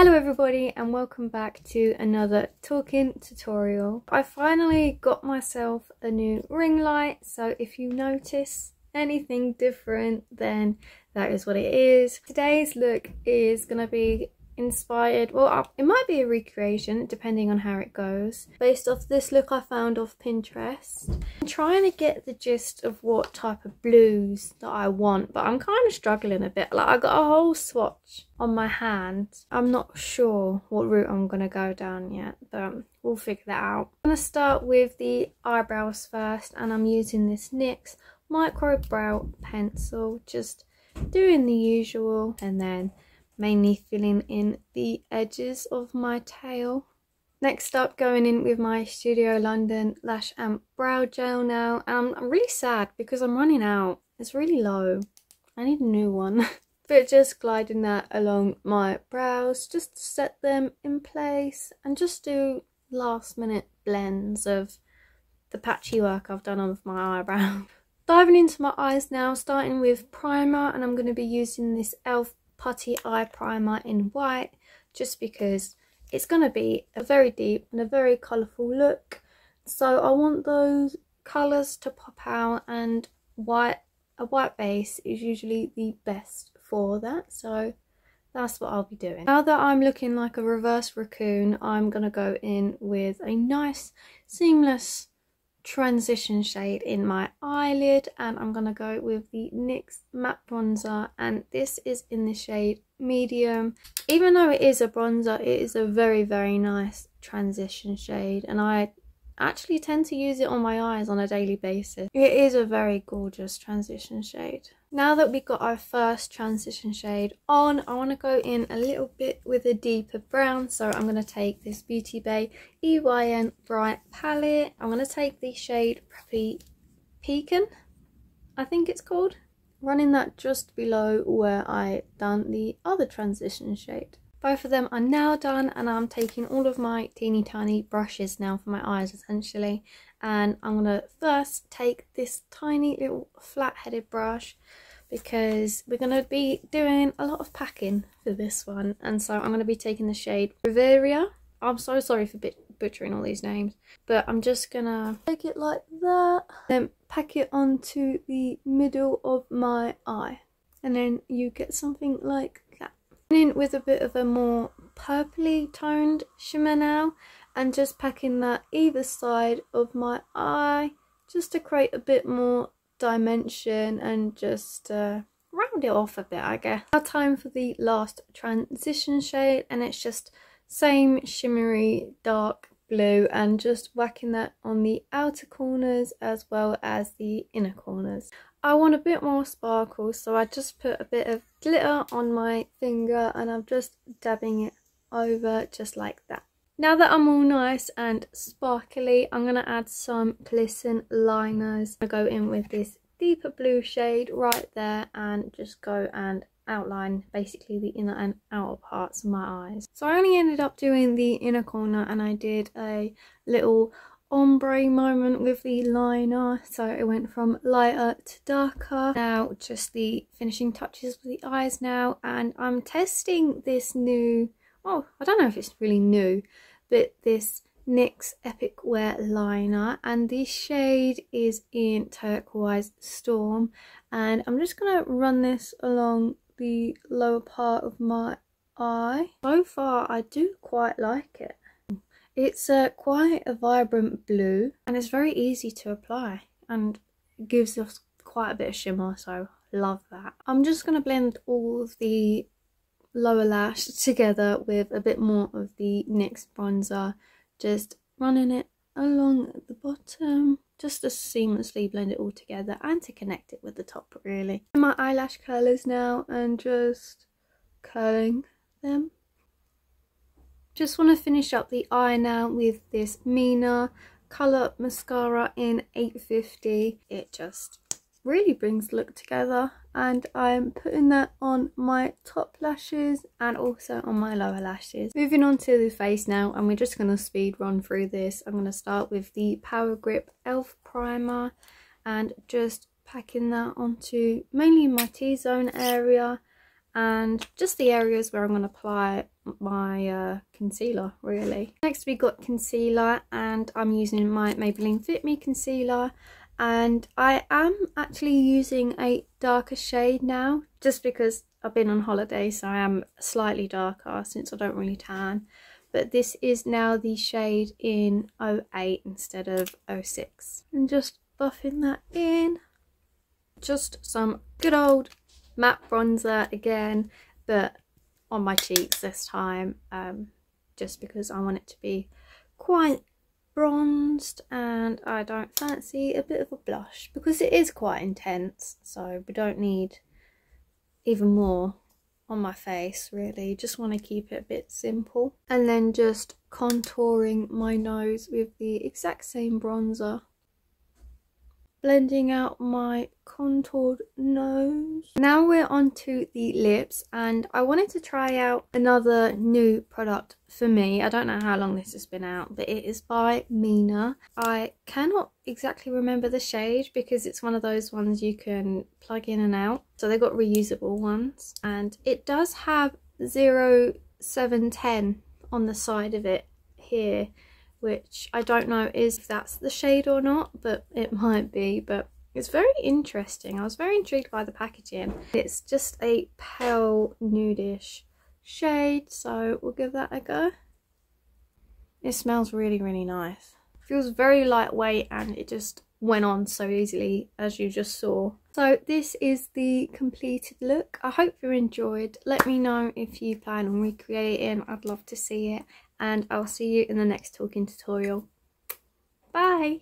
Hello everybody and welcome back to another talking tutorial. I finally got myself a new ring light, so if you notice anything different then that is what it is. Today's look is going to be inspired, well it might be a recreation depending on how it goes, based off this look I found off Pinterest. I'm trying to get the gist of what type of blues that I want, but I'm kind of struggling a bit. Like, I got a whole swatch on my hand. I'm not sure what route I'm gonna go down yet, but we'll figure that out. I'm gonna start with the eyebrows first, and I'm using this NYX micro brow pencil, just doing the usual, and then mainly filling in the edges of my tail. Next up, going in with my Studio London Lash and Brow Gel now. I'm really sad because I'm running out. It's really low. I need a new one. But just gliding that along my brows just to set them in place and just do last minute blends of the patchy work I've done on my eyebrow. Diving into my eyes now, starting with primer, and I'm going to be using this e.l.f. Putty Eye Primer in white, just because it's going to be a very deep and a very colourful look. So I want those colours to pop out, and a white base is usually the best for that. So that's what I'll be doing. Now that I'm looking like a reverse raccoon, I'm going to go in with a nice seamless transition shade in my eyelid, and I'm gonna go with the NYX matte bronzer, and this is in the shade medium. Even though it is a bronzer, it is a very nice transition shade, and I actually tend to use it on my eyes on a daily basis. It is a very gorgeous transition shade. Now that we got our first transition shade on, I want to go in a little bit with a deeper brown. So I'm going to take this Beauty Bay EYN Bright palette. I'm going to take the shade Preppy Pecan, I think it's called. Running that just below where I done the other transition shade. Both of them are now done, and I'm taking all of my teeny tiny brushes now for my eyes essentially, and I'm going to first take this tiny little flat-headed brush because we're going to be doing a lot of packing for this one, and so I'm going to be taking the shade Riveria. I'm so sorry for butchering all these names, but I'm just going to take it like that, then pack it onto the middle of my eye, and then you get something like that. In with a bit of a more purpley toned shimmer now, and just packing that either side of my eye just to create a bit more dimension and just round it off a bit, I guess. Now time for the last transition shade, and it's just same shimmery dark blue, and just whacking that on the outer corners as well as the inner corners. I want a bit more sparkle, so I just put a bit of glitter on my finger, and I'm just dabbing it over just like that. Now that I'm all nice and sparkly, I'm going to add some glisten liners. I go in with this deeper blue shade right there and just go and outline basically the inner and outer parts of my eyes. So I only ended up doing the inner corner, and I did a little ombre moment with the liner, so it went from lighter to darker. Now just the finishing touches with the eyes now, and I'm testing this new, well, I don't know if it's really new, but this NYX Epic Wear liner, and the shade is in Turquoise Storm, and I'm just gonna run this along the lower part of my eye. So far I do quite like it. It's quite a vibrant blue, and it's very easy to apply and gives us quite a bit of shimmer, so love that. I'm just going to blend all of the lower lash together with a bit more of the NYX bronzer, just running it along the bottom just to seamlessly blend it all together and to connect it with the top really. My eyelash curlers now, and just curling them. Just want to finish up the eye now with this Mina colour mascara in 850. It just really brings the look together, and I'm putting that on my top lashes and also on my lower lashes. Moving on to the face now, and we're just going to speed run through this. I'm going to start with the Power Grip e.l.f. primer, and just packing that onto mainly my T-zone area and just the areas where I'm going to apply my concealer really. Next we got concealer, and I'm using my Maybelline Fit Me concealer, and I am actually using a darker shade now just because I've been on holiday, so I am slightly darker since I don't really tan. But this is now the shade in 08 instead of 06. And just buffing that in. Just some good old matte bronzer again, but on my cheeks this time, just because I want it to be quite bronzed, and I don't fancy a bit of a blush because it is quite intense, so we don't need even more on my face really. Just want to keep it a bit simple. And then just contouring my nose with the exact same bronzer, blending out my contoured nose. Now we're on to the lips, and I wanted to try out another new product for me. I don't know how long this has been out, but it is by Mina. I cannot exactly remember the shade because it's one of those ones you can plug in and out, so they've got reusable ones, and it does have 0710 on the side of it here, which I don't know if that's the shade or not, but it might be. But it's very interesting. I was very intrigued by the packaging. It's just a pale nudish shade, so we'll give that a go. It smells really, really nice. Feels very lightweight, and it just went on so easily, as you just saw. So this is the completed look. I hope you enjoyed. Let me know if you plan on recreating. I'd love to see it, and I'll see you in the next talking tutorial. Bye!